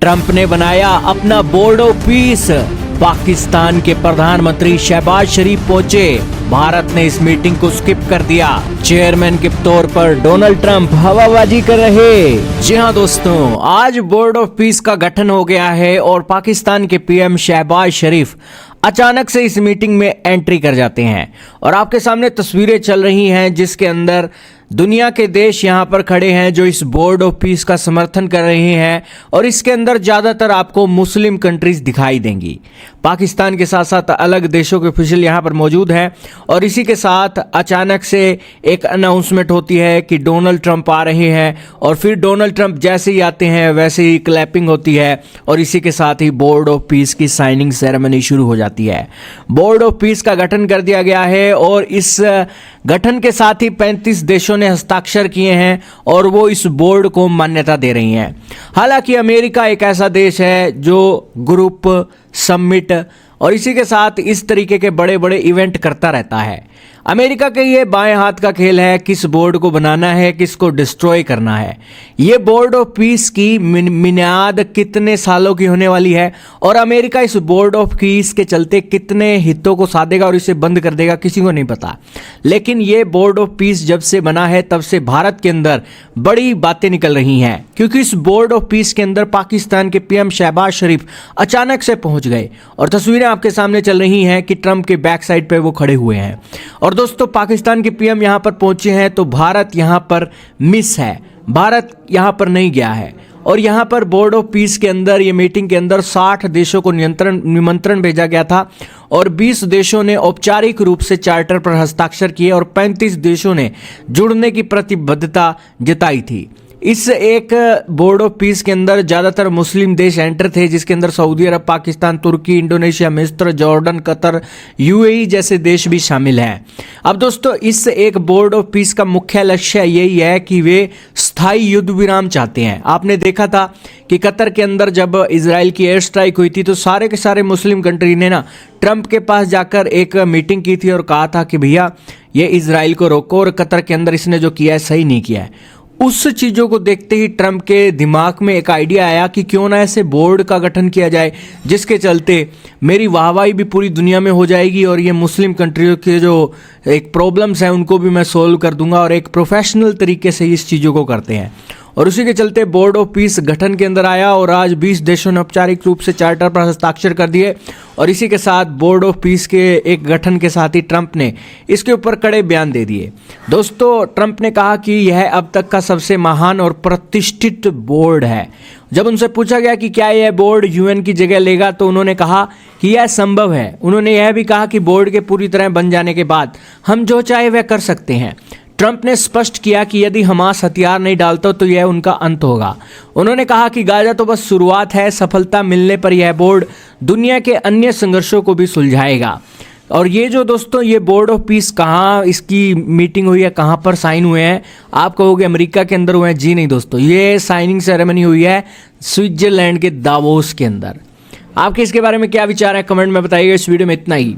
Trump ने बनाया अपना बोर्ड ऑफ पीस। पाकिस्तान के प्रधानमंत्री शहबाज शरीफ पहुंचे। भारत ने इस मीटिंग को स्किप कर दिया। चेयरमैन के तौर पर डोनाल्ड ट्रंप हवाबाजी कर रहे। जी हां दोस्तों, आज बोर्ड ऑफ पीस का गठन हो गया है और पाकिस्तान के पीएम शहबाज शरीफ अचानक से इस मीटिंग में एंट्री कर जाते हैं और आपके सामने तस्वीरें चल रही हैं जिसके अंदर दुनिया के देश यहां पर खड़े हैं जो इस बोर्ड ऑफ पीस का समर्थन कर रहे हैं और इसके अंदर ज्यादातर आपको मुस्लिम कंट्रीज दिखाई देंगी। पाकिस्तान के साथ साथ अलग देशों के ऑफिशियल यहां पर मौजूद हैं और इसी के साथ अचानक से एक अनाउंसमेंट होती है कि डोनाल्ड ट्रंप आ रहे हैं और फिर डोनाल्ड ट्रंप जैसे ही आते हैं वैसे ही क्लैपिंग होती है और इसी के साथ ही बोर्ड ऑफ पीस की साइनिंग सेरेमनी शुरू हो जाती है। बोर्ड ऑफ पीस का गठन कर दिया गया है और इस गठन के साथ ही 35 देशों ने हस्ताक्षर किए हैं और वो इस बोर्ड को मान्यता दे रही हैं। हालांकि अमेरिका एक ऐसा देश है जो ग्रुप, समिट और इसी के साथ इस तरीके के बड़े बड़े इवेंट करता रहता है। अमेरिका के ये बाएं हाथ का खेल है, किस बोर्ड को बनाना है, किसको डिस्ट्रॉय करना है। ये बोर्ड ऑफ पीस की मियाद कितने सालों की होने वाली है और अमेरिका इस बोर्ड ऑफ पीस के चलते कितने हितों को साधेगा और इसे बंद कर देगा किसी को नहीं पता। लेकिन ये बोर्ड ऑफ पीस जब से बना है तब से भारत के अंदर बड़ी बातें निकल रही हैं क्योंकि इस बोर्ड ऑफ पीस के अंदर पाकिस्तान के पीएम शहबाज शरीफ अचानक से पहुंच गए और तस्वीरें आपके सामने चल रही हैं कि ट्रंप के बैक साइड पे वो खड़े हुए हैं। और दोस्तों, पाकिस्तान के पीएम यहां पर पहुंचे हैं तो भारत यहां पर मिस है, भारत यहां पर नहीं गया है और यहां पर बोर्ड ऑफ पीस के अंदर ये मीटिंग के अंदर 60 देशों को निमंत्रण भेजा गया था और 20 देशों ने औपचारिक रूप से चार्टर पर हस्ताक्षर किए और 35 देशों ने जुड़ने की प्रतिबद्धता जताई थी। इस एक बोर्ड ऑफ पीस के अंदर ज़्यादातर मुस्लिम देश एंटर थे जिसके अंदर सऊदी अरब, पाकिस्तान, तुर्की, इंडोनेशिया, मिस्र, जॉर्डन, कतर, यूएई जैसे देश भी शामिल हैं। अब दोस्तों, इस एक बोर्ड ऑफ पीस का मुख्य लक्ष्य यही है कि वे स्थायी युद्ध विराम चाहते हैं। आपने देखा था कि कतर के अंदर जब इजराइल की एयर स्ट्राइक हुई थी तो सारे के सारे मुस्लिम कंट्री ने ना ट्रंप के पास जाकर एक मीटिंग की थी और कहा था कि भैया ये इजराइल को रोको और कतर के अंदर इसने जो किया है सही नहीं किया है। उस चीज़ों को देखते ही ट्रंप के दिमाग में एक आइडिया आया कि क्यों ना ऐसे बोर्ड का गठन किया जाए जिसके चलते मेरी वाहवाही भी पूरी दुनिया में हो जाएगी और ये मुस्लिम कंट्रियों के जो एक प्रॉब्लम्स हैं उनको भी मैं सोल्व कर दूंगा और एक प्रोफेशनल तरीके से इस चीज़ों को करते हैं। और उसी के चलते बोर्ड ऑफ पीस गठन के अंदर आया और आज 20 देशों ने औपचारिक रूप से चार्टर पर हस्ताक्षर कर दिए और इसी के साथ बोर्ड ऑफ पीस के एक गठन के साथ ही ट्रंप ने इसके ऊपर कड़े बयान दे दिए। दोस्तों, ट्रंप ने कहा कि यह अब तक का सबसे महान और प्रतिष्ठित बोर्ड है। जब उनसे पूछा गया कि क्या यह बोर्ड यूएन की जगह लेगा तो उन्होंने कहा कि यह संभव है। उन्होंने यह भी कहा कि बोर्ड के पूरी तरह बन जाने के बाद हम जो चाहे वह कर सकते हैं। ट्रंप ने स्पष्ट किया कि यदि हमास हथियार नहीं डालता तो यह उनका अंत होगा। उन्होंने कहा कि गाजा तो बस शुरुआत है, सफलता मिलने पर यह बोर्ड दुनिया के अन्य संघर्षों को भी सुलझाएगा। और ये जो दोस्तों ये बोर्ड ऑफ पीस कहाँ इसकी मीटिंग हुई है, कहाँ पर साइन हुए हैं, आप कहोगे अमेरिका के अंदर हुए हैं। जी नहीं दोस्तों, ये साइनिंग सेरेमनी हुई है स्विट्जरलैंड के दावोस के अंदर। आपके इसके बारे में क्या विचार है कमेंट में बताइएगा। इस वीडियो में इतना ही।